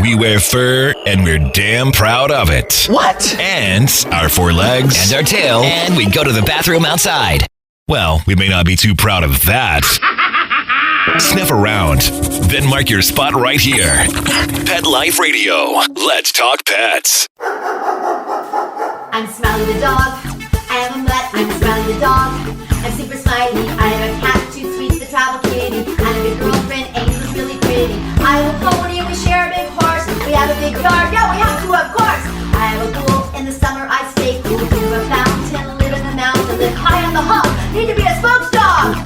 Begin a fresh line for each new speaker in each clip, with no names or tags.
We wear fur, and we're damn proud of it.
What?
And our 4 legs.
And our tail. And we go to the bathroom outside.
Well, we may not be too proud of that. Sniff around, then mark your spot right here. Pet Life Radio. Let's talk pets.
I'm Smiley the dog. I am a mutt. I'm Smiley the dog. I'm super smiley. I have a cat, 2 sweets, the travel kitty. I have a good girlfriend, Angel's really pretty. I have a pony and we share a big horse. We have a big yard, yeah, we have to, of course. I have a pool. In the summer I stay cool. To a fountain, live in the mountain, live high on the hog. Need to be a spokes dog.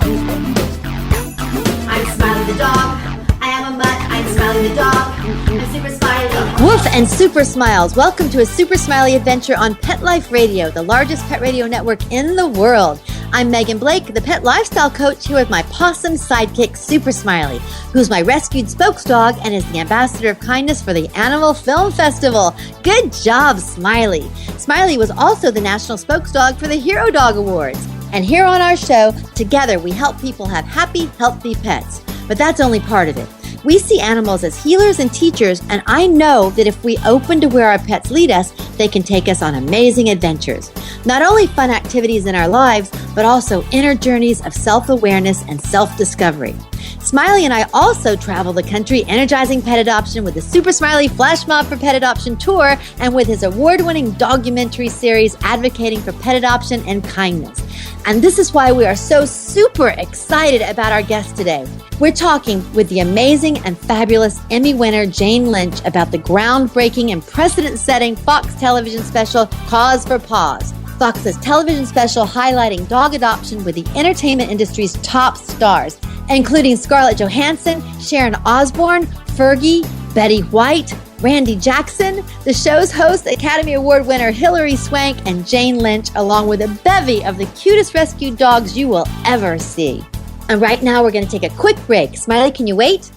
I'm Smiley the dog. I am a mutt. I'm Smiley the dog. I'm super smiley.
Woof and super smiles. Welcome to A Super Smiley Adventure on Pet Life Radio, the largest pet radio network in the world. I'm Megan Blake, the pet lifestyle coach, here with my possum sidekick, Super Smiley, who's my rescued spokes dog and is the ambassador of kindness for the Animal Film Festival. Good job, Smiley. Smiley was also the national spokes dog for the Hero Dog Awards. And here on our show, together we help people have happy, healthy pets. But that's only part of it. We see animals as healers and teachers, and I know that if we open to where our pets lead us, they can take us on amazing adventures. Not only fun activities in our lives, but also inner journeys of self-awareness and self-discovery. Smiley and I also travel the country energizing pet adoption with the Super Smiley Flash Mob for Pet Adoption Tour and with his award-winning documentary series advocating for pet adoption and kindness. And this is why we are so super excited about our guest today. We're talking with the amazing and fabulous Emmy winner Jane Lynch about the groundbreaking and precedent-setting Fox television special Cause for Paws. Fox's television special highlighting dog adoption with the entertainment industry's top stars, including Scarlett Johansson, Sharon Osbourne, Fergie, Betty White, Randy Jackson, the show's host, Academy Award winner Hilary, Swank, and Jane Lynch, along with a bevy of the cutest rescued dogs you will ever see. And right now we're going to take a quick break. Smiley, can you wait?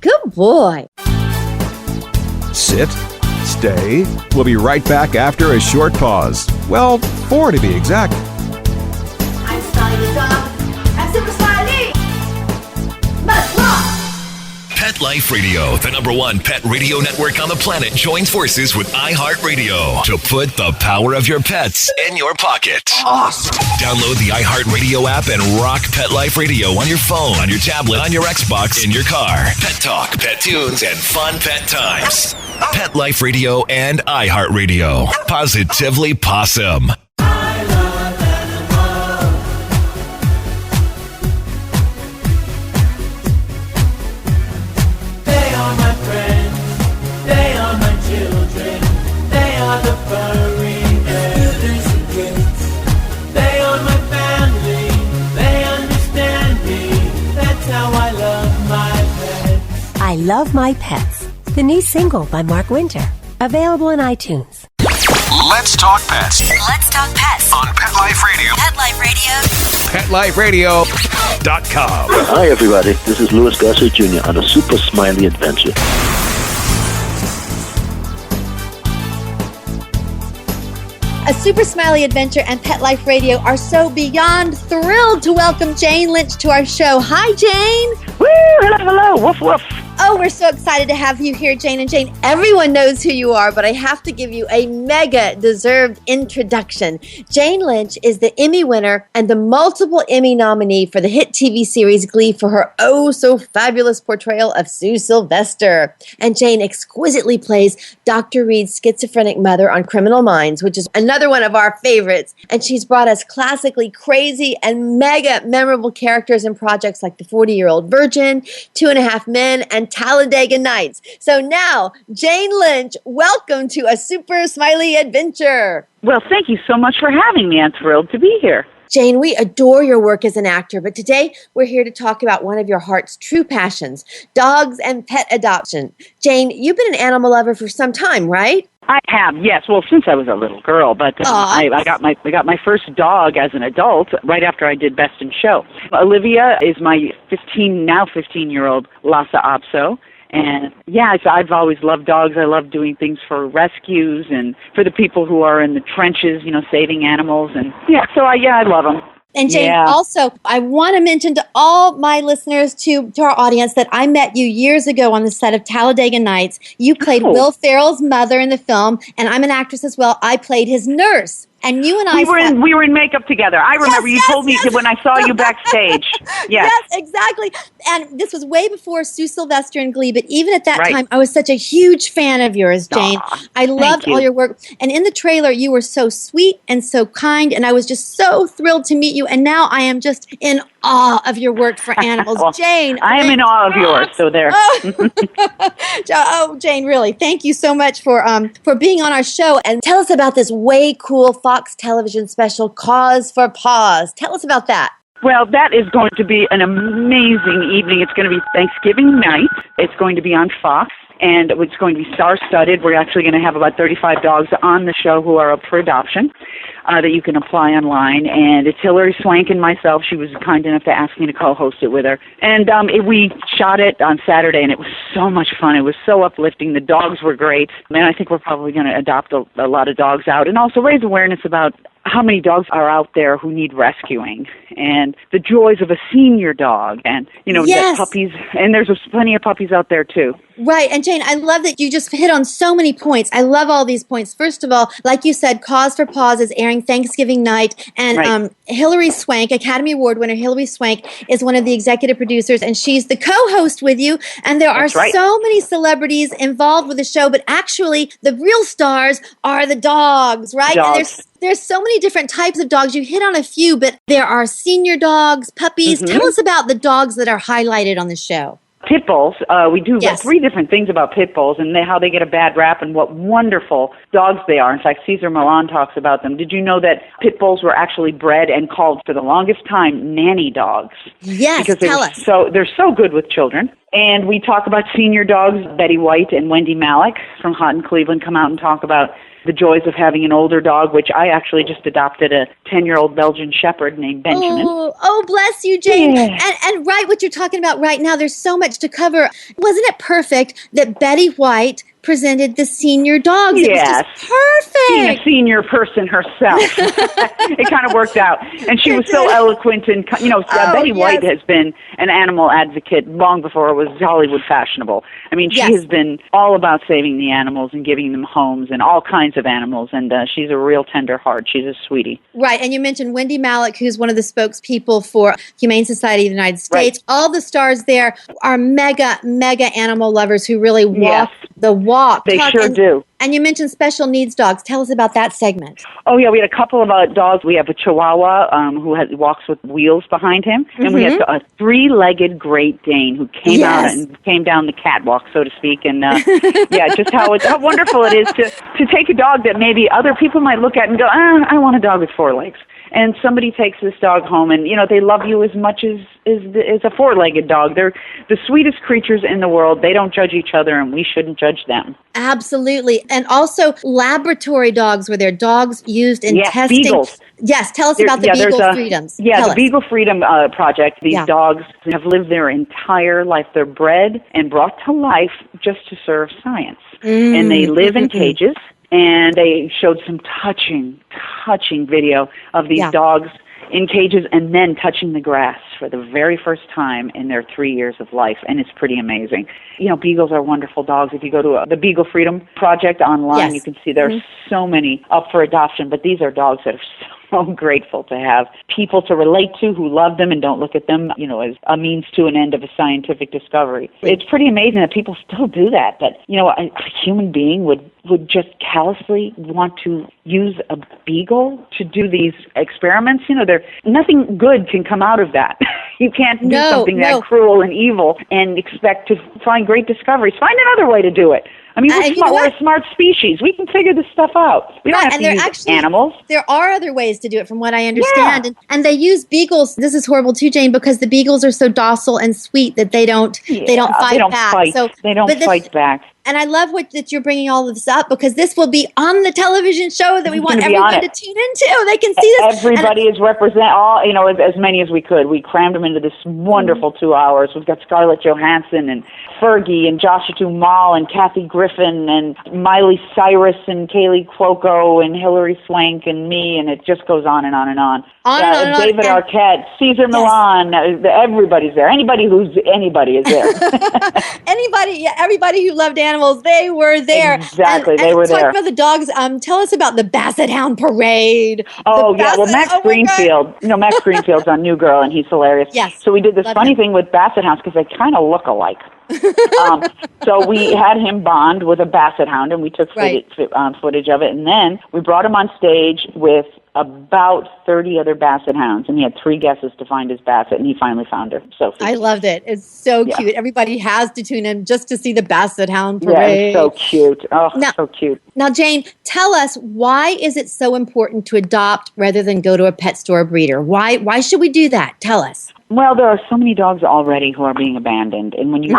Good boy.
Sit. Stay. We'll be right back after a short pause. Well, 4 to be exact.
I'm Smiley the dog. I'm super smiley. Must walk.
Pet Life Radio, the #1 pet radio network on the planet, joins forces with iHeartRadio to put the power of your pets in your pocket.
Awesome.
Download the iHeartRadio app and rock Pet Life Radio on your phone, on your tablet, on your Xbox, in your car. Pet talk, pet tunes, and fun pet times. Pet Life Radio and iHeartRadio. Positively Possum.
I Love My Pets, the new single by Mark Winter, available on iTunes.
Let's talk pets
Let's talk pets
on Pet Life Radio.
Pet Life Radio.
PetLifeRadio.com.
Hi, everybody. This is Louis Gossett Jr. on A Super Smiley Adventure.
A Super Smiley Adventure and Pet Life Radio are so beyond thrilled to welcome Jane Lynch to our show. Hi, Jane.
Woo! Hello. Woof, woof.
Oh, we're so excited to have you here, Jane. And Jane, everyone knows who you are, but I have to give you a mega deserved introduction. Jane Lynch is the Emmy winner and the multiple Emmy nominee for the hit TV series Glee for her oh so fabulous portrayal of Sue Sylvester. And Jane exquisitely plays Dr. Reed's schizophrenic mother on Criminal Minds, which is another one of our favorites. And she's brought us classically crazy and mega memorable characters in projects like The 40-Year-Old Virgin, 2.5 Men, and Talladega Nights. So now, Jane Lynch, welcome to A Super Smiley Adventure.
Well, thank you so much for having me. I'm thrilled to be here.
Jane, we adore your work as an actor, but today we're here to talk about one of your heart's true passions, dogs and pet adoption. Jane, you've been an animal lover for some time, right?
I have, yes. Well, since I was a little girl, but I got my first dog as an adult right after I did Best in Show. Olivia is my 15-year-old Lhasa Apso. And yeah, I've always loved dogs. I love doing things for rescues and for the people who are in the trenches, saving animals. And yeah, so I love them.
And Jane,
Yeah.
also, I want to mention to all my listeners, to our audience, that I met you years ago on the set of Talladega Nights. You played Will Ferrell's mother in the film, and I'm an actress as well. I played his nurse. And you and I
we were in makeup together. I remember you told me when I saw you backstage. Yes.
Yes, exactly. And this was way before Sue Sylvester and Glee, but even at that time, I was such a huge fan of yours, Jane. I loved all your work. And in the trailer, you were so sweet and so kind, and I was just so thrilled to meet you. And now I am just in awe of your work for animals.
Well,
Jane.
I am in awe of yours, so there.
Oh, Jane, really, thank you so much for being on our show. And tell us about this way cool Fox television special, Cause for Paws. Tell us about that.
Well, that is going to be an amazing evening. It's going to be Thanksgiving night. It's going to be on Fox, and it's going to be star-studded. We're actually going to have about 35 dogs on the show who are up for adoption that you can apply online. And it's Hilary, Swank, and myself. She was kind enough to ask me to co-host it with her. And we shot it on Saturday, and it was so much fun. It was so uplifting. The dogs were great. And I think we're probably going to adopt a lot of dogs out and also raise awareness about how many dogs are out there who need rescuing and the joys of a senior dog and, that puppies. And there's plenty of puppies out there, too.
Right. And Jane, I love that you just hit on so many points. I love all these points. First of all, like you said, Cause for Paws is airing Thanksgiving night. And Hilary Swank, Academy Award winner Hilary Swank, is one of the executive producers, and she's the co-host with you. And there are so many celebrities involved with the show, but actually the real stars are the dogs, right?
Dogs.
And there's so many different types of dogs. You hit on a few, but there are senior dogs, puppies. Tell us about the dogs that are highlighted on the show.
Pit bulls, we do 3 different things about pit bulls and how they get a bad rap and what wonderful dogs they are. In fact, Cesar Millan talks about them. Did you know that pit bulls were actually bred and called for the longest time nanny dogs?
Yes,
because
tell us.
They're so good with children. And we talk about senior dogs. Betty White and Wendy Malick from Hot in Cleveland come out and talk about the joys of having an older dog, which I actually just adopted a 10-year-old Belgian Shepherd named Benjamin.
Oh, bless you, Jane. Yeah. And right, what you're talking about right now, there's so much to cover. Wasn't it perfect that Betty White presented the senior dogs?
Yes.
It was just perfect.
Being a senior person herself. It kind of worked out. And she was so eloquent. And, Betty White has been an animal advocate long before it was Hollywood fashionable. I mean, she has been all about saving the animals and giving them homes and all kinds of animals. And she's a real tender heart. She's a sweetie.
Right. And you mentioned Wendy Malick, who's one of the spokespeople for Humane Society of the United States. Right. All the stars there are mega, mega animal lovers who really walk the walk.
They sure do.
And you mentioned special needs dogs. Tell us about that segment.
Oh, yeah. We had a couple of dogs. We have a Chihuahua who walks with wheels behind him. And we have a 3-legged Great Dane who came out and came down the catwalk, so to speak. And, just how wonderful it is to take a dog that maybe other people might look at and go, I want a dog with 4 legs. And somebody takes this dog home, and they love you as much as a 4-legged dog. They're the sweetest creatures in the world. They don't judge each other, and we shouldn't judge them.
Absolutely, and also laboratory dogs, where they're dogs used in testing.
Beagles.
Yes, tell us about the Beagle Freedoms.
Yeah, the Beagle Freedom Project. These dogs have lived their entire life. They're bred and brought to life just to serve science, and they live in cages. And they showed some touching video of these dogs in cages and then touching the grass for the very first time in their 3 years of life. And it's pretty amazing. Beagles are wonderful dogs. If you go to the Beagle Freedom Project online, you can see there's so many up for adoption. But these are dogs that are so grateful to have people to relate to who love them and don't look at them, as a means to an end of a scientific discovery. It's pretty amazing that people still do that, that, a human being would just callously want to use a beagle to do these experiments. Nothing good can come out of that. You can't do something that cruel and evil and expect to find great discoveries. Find another way to do it. I mean, we're a smart species. We can figure this stuff out. We don't have to use animals.
There are other ways to do it, from what I understand. Yeah. And they use beagles. This is horrible too, Jane, because the beagles are so docile and sweet that they don't fight back.
They don't fight back.
And I love that you're bringing all of this up because this will be on the television show that we want everyone to tune into. They can see this.
Everybody is as many as we could. We crammed them into this wonderful 2 hours. We've got Scarlett Johansson and Fergie and Joshua Duhamel and Kathy Griffin and Miley Cyrus and Kaylee Cuoco and Hilary Swank and me, and it just goes on and on and on. David Arquette, Cesar Millan, everybody's there. Anybody is there.
Everybody who loved animals, they were there.
Exactly, they were there.
Talk about the dogs. Tell us about the Basset Hound Parade.
Max Greenfield. Max Greenfield's on New Girl, and he's hilarious.
Yes.
So we did this funny thing with Basset Hounds because they kind of look alike. So we had him bond with a Basset Hound, and we took footage of it, and then we brought him on stage with about 30 other Basset Hounds, and he had 3 guesses to find his Basset, and he finally found her. Sophie.
I loved it. It's so cute. Everybody has to tune in just to see the Basset Hound Parade.
Yeah, it's so cute. So cute.
Now, Jane, tell us, why is it so important to adopt rather than go to a pet store breeder? Why should we do that? Tell us.
Well, there are so many dogs already who are being abandoned. And when you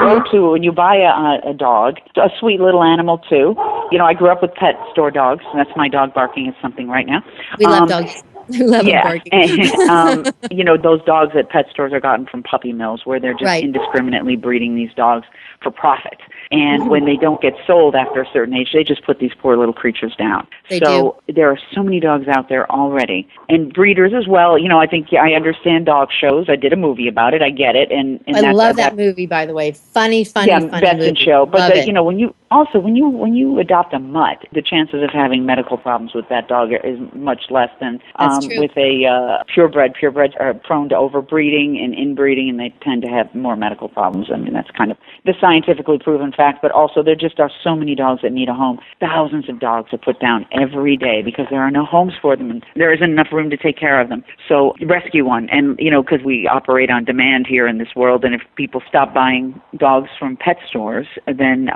when you buy a dog, a sweet little animal too. I grew up with pet store dogs. And that's my dog barking at something right now.
We love dogs. We love them barking.
And, those dogs at pet stores are gotten from puppy mills where they're just indiscriminately breeding these dogs for profit. And when they don't get sold after a certain age, they just put these poor little creatures down. There are so many dogs out there already. And breeders as well. I think I understand dog shows. I did a movie about it. I get it. And
I love that movie, by the way. Funny
best
movie.
in show. But, when you adopt a mutt, the chances of having medical problems with that dog is much less than with a purebred. Purebreds are prone to overbreeding and inbreeding, and they tend to have more medical problems. I mean, that's kind of the scientifically proven fact, but also there just are so many dogs that need a home. Thousands of dogs are put down every day because there are no homes for them, and there isn't enough room to take care of them. So rescue one. And, because we operate on demand here in this world, and if people stop buying dogs from pet stores, then,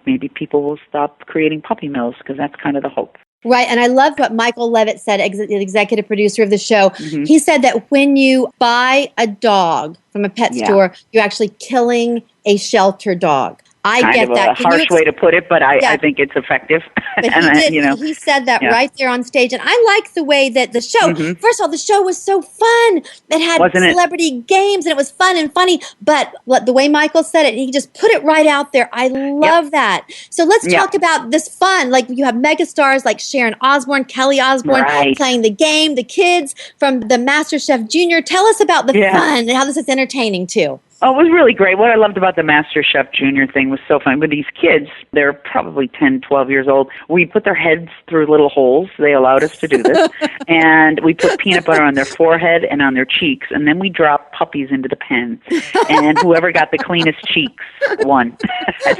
maybe people will stop creating puppy mills, because that's kind of the hope.
Right. And I love what Michael Levitt said, the executive producer of the show. Mm-hmm. He said that when you buy a dog from a pet store, you're actually killing a shelter dog. I get that.
Kind of a harsh way to put it, but I think it's effective.
But he said that right there on stage. And I like the way that the show, first of all, the show was so fun. It had celebrity games, and it was fun and funny. But the way Michael said it, he just put it right out there. I love that. So let's talk about this fun. Like, you have megastars like Sharon Osbourne, Kelly Osbourne playing the game, the kids from the MasterChef Junior. Tell us about the fun and how this is entertaining too.
Oh, it was really great. What I loved about the MasterChef Junior thing was so fun. With these kids, they're probably 10, 12 years old. We put their heads through little holes. They allowed us to do this. And we put peanut butter on their forehead and on their cheeks. And then we dropped puppies into the pen. And whoever got the cleanest cheeks won.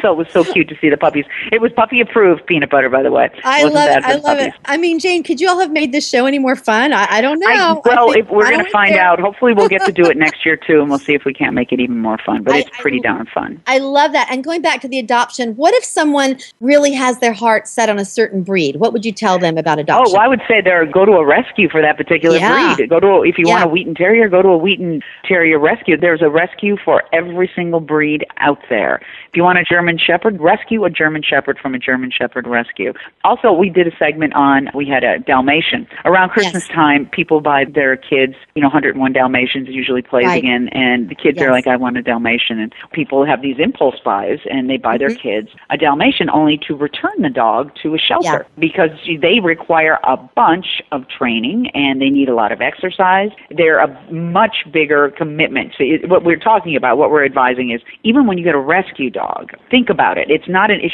So it was so cute to see the puppies. It was puppy-approved peanut butter, by the way.
I love it. I mean, Jane, could you all have made this show any more fun? I don't know.
If we're going to find out. Hopefully we'll get to do it next year, too, and we'll see if we can't make it even more fun, but it's pretty darn fun.
I love that. And going back to the adoption, what if someone really has their heart set on a certain breed? What would you tell them about adoption?
Oh, I would say go to a rescue for that particular breed. If you want a Wheaten Terrier, go to a Wheaten Terrier rescue. There's a rescue for every single breed out there. If you want a German Shepherd, rescue a German Shepherd from a German Shepherd rescue. Also, we did a segment we had a Dalmatian. Around Christmas time, people buy their kids, 101 Dalmatians usually plays again, and the kids are like, I want a Dalmatian. And people have these impulse buys, and they buy their kids a Dalmatian only to return the dog to a shelter because they require a bunch of training and they need a lot of exercise. They're a much bigger commitment. So what we're talking about, what we're advising is, even when you get a rescue dog, think about it. It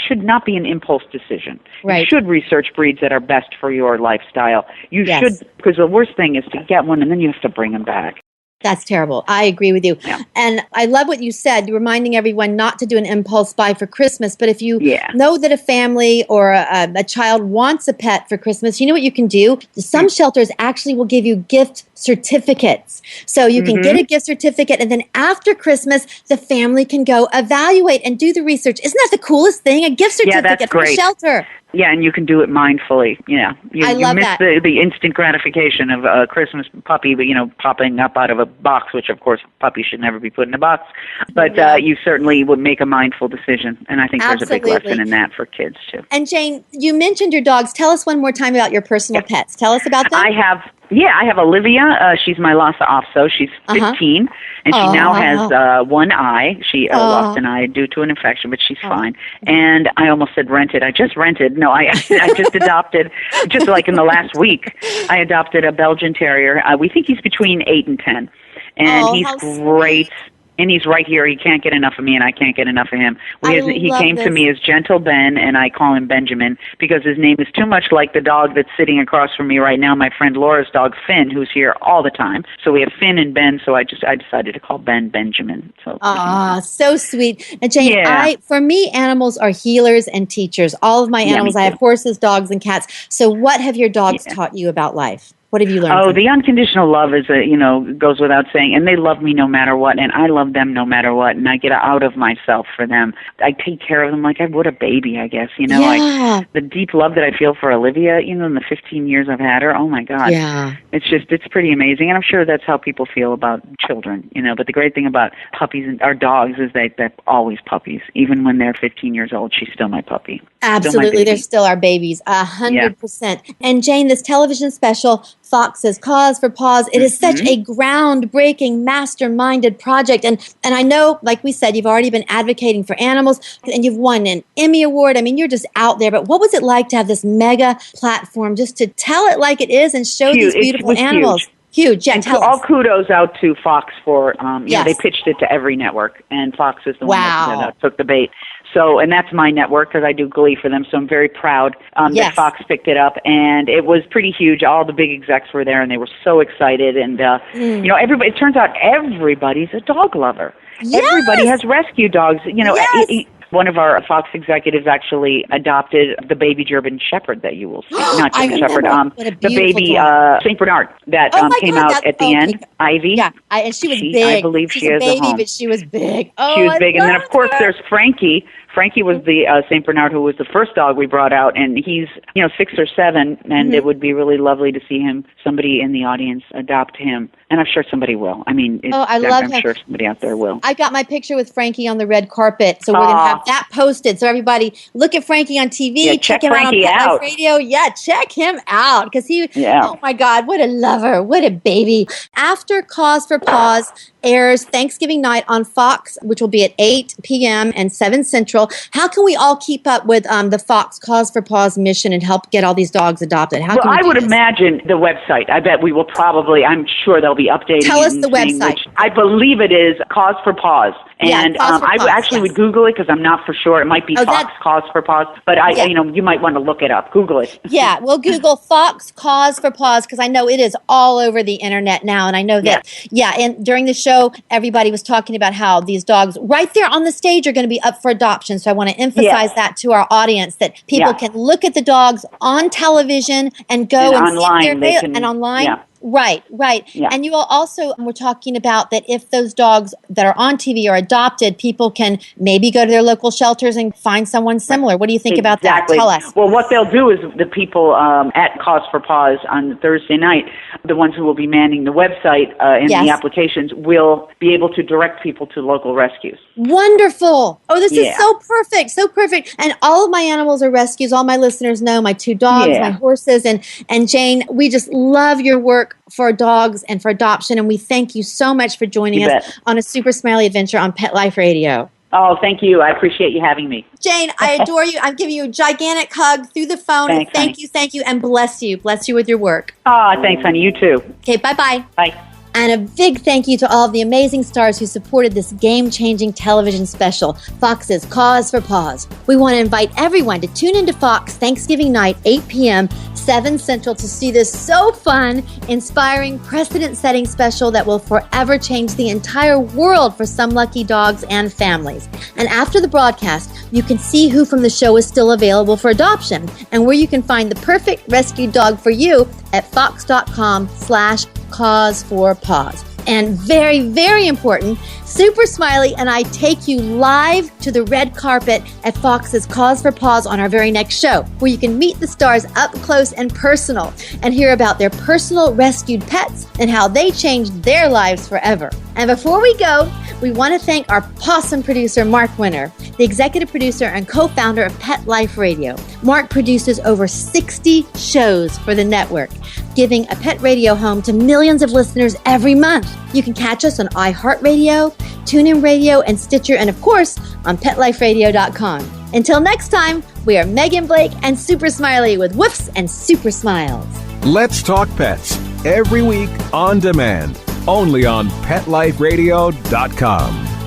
should not be an impulse decision. Right. You should research breeds that are best for your lifestyle. You should, because the worst thing is to get one and then you have to bring them back.
That's terrible. I agree with you. Yeah. And I love what you said, reminding everyone not to do an impulse buy for Christmas. But if you know that a family or a child wants a pet for Christmas, you know what you can do? Some shelters actually will give you gift certificates. So you can get a gift certificate, and then after Christmas, the family can go evaluate and do the research. Isn't that the coolest thing? A gift certificate from a shelter.
Yeah, and you can do it mindfully. Yeah,
I love
miss
that.
the instant gratification of a Christmas puppy, popping up out of a box, which of course puppies should never be put in a box. But you certainly would make a mindful decision, and I think there's a big lesson in that for kids too.
And Jane, you mentioned your dogs. Tell us one more time about your personal pets. Tell us about them.
I have Olivia. She's my Lhasa Apso. She's 15, and she now has one eye. She lost an eye due to an infection, but she's fine. And I almost said rented. I just rented. No, I just adopted, just like in the last week, I adopted a Belgian Terrier. We think he's between 8 and 10. And he's great. Sweet. And he's right here. He can't get enough of me, and I can't get enough of him. He came to me as Gentle Ben, and I call him Benjamin because his name is too much like the dog that's sitting across from me right now, my friend Laura's dog, Finn, who's here all the time. So we have Finn and Ben, so I decided to call Ben Benjamin.
So sweet. And Jane, for me, animals are healers and teachers. All of my animals, I have horses, dogs, and cats. So what have your dogs taught you about life? What have you learned? The
unconditional love is, goes without saying. And they love me no matter what, and I love them no matter what. And I get out of myself for them. I take care of them like I would a baby, I guess. Like the deep love that I feel for Olivia, in the 15 years I've had her. Oh my God.
Yeah.
It's pretty amazing. And I'm sure that's how people feel about children, But the great thing about puppies and our dogs is they're always puppies. Even when they're 15 years old, she's still my puppy.
Absolutely. They're still our babies. 100%. And Jane, this television special, Fox's Cause for Paws. It is such a groundbreaking, masterminded project. And I know, like we said, you've already been advocating for animals and you've won an Emmy Award. I mean, you're just out there. But what was it like to have this mega platform just to tell it like it is and show these beautiful animals? Huge. Yeah,
and all kudos out to Fox for, they pitched it to every network. And Fox is the one that took the bait. So, and that's my network because I do Glee for them. So I'm very proud that Fox picked it up, and it was pretty huge. All the big execs were there, and they were so excited. And everybody. It turns out everybody's a dog lover. Yes! Everybody has rescue dogs. One of our Fox executives actually adopted the baby German Shepherd that you will see. Not German Shepherd, the baby St. Bernard that came out at the end. Ivy.
Yeah, and she was big.
I believe
She's
she is a
baby,
home.
but she was big.
She was big. And then, of course, there's Frankie. Frankie was the St. Bernard who was the first dog we brought out, and he's 6 or 7, and it would be really lovely to see somebody in the audience adopt him. And I'm sure somebody will. I mean, I'm sure somebody out there will.
I got my picture with Frankie on the red carpet, so we're going to have that posted. So everybody, look at Frankie on TV.
Yeah,
check him
Frankie
out on Pet Life Radio. Yeah, check him out because oh my God, what a lover, what a baby. After Cause for Paws airs Thanksgiving night on Fox, which will be at 8 p.m. and 7 Central. How can we all keep up with the Fox Cause for Paws mission and help get all these dogs adopted?
I would imagine the website. I bet we will I'm sure they'll be updating.
Tell us the website.
I believe it is Cause for Paws. And I would Google it because I'm not for sure. It might be Fox Cause for Paws, but you might want to look it up. Google it.
Yeah, we'll Google Fox Cause for Paws because I know it is all over the internet now, and I know that. And during the show, everybody was talking about how these dogs right there on the stage are going to be up for adoption. So I want to emphasize that to our audience that people can look at the dogs on television and go and
online,
see if they're and online. Yeah. Right. Yeah. And you all also were talking about that if those dogs that are on TV are adopted, people can maybe go to their local shelters and find someone similar. What do you think about that? Tell us.
Well, what they'll do is the people at Cause for Paws on Thursday night, the ones who will be manning the website and the applications, will be able to direct people to local rescues.
Wonderful. Oh, this is so perfect. So perfect. And all of my animals are rescues. All my listeners know my 2 dogs, my horses. And Jane, we just love your work for dogs and for adoption, and we thank you so much for joining us on A Super Smiley Adventure on Pet Life Radio.
Oh, thank you. I appreciate you having me.
Jane, I adore you. I'm giving you a gigantic hug through the phone.
Thanks,
thank you, and bless you. Bless you with your work.
Thanks, honey. You too.
Okay, bye-bye.
Bye.
And a big thank you to all of the amazing stars who supported this game-changing television special, Fox's Cause for Paws. We want to invite everyone to tune into Fox Thanksgiving night, 8 p.m., 7 Central, to see this so fun, inspiring, precedent-setting special that will forever change the entire world for some lucky dogs and families. And after the broadcast, you can see who from the show is still available for adoption and where you can find the perfect rescue dog for you at fox.com/Cause for Paws. And very, very important, Super Smiley and I take you live to the red carpet at Fox's Cause for Paws on our very next show, where you can meet the stars up close and personal and hear about their personal rescued pets and how they changed their lives forever. And before we go, we want to thank our possum producer, Mark Winter, the executive producer and co-founder of Pet Life Radio. Mark produces over 60 shows for the network, giving a pet radio home to millions of listeners every month. You can catch us on iHeartRadio, TuneIn Radio, and Stitcher, and of course, on PetLifeRadio.com. Until next time, we are Megan Blake and Super Smiley with Woofs and Super Smiles.
Let's Talk Pets, every week on demand, only on PetLifeRadio.com.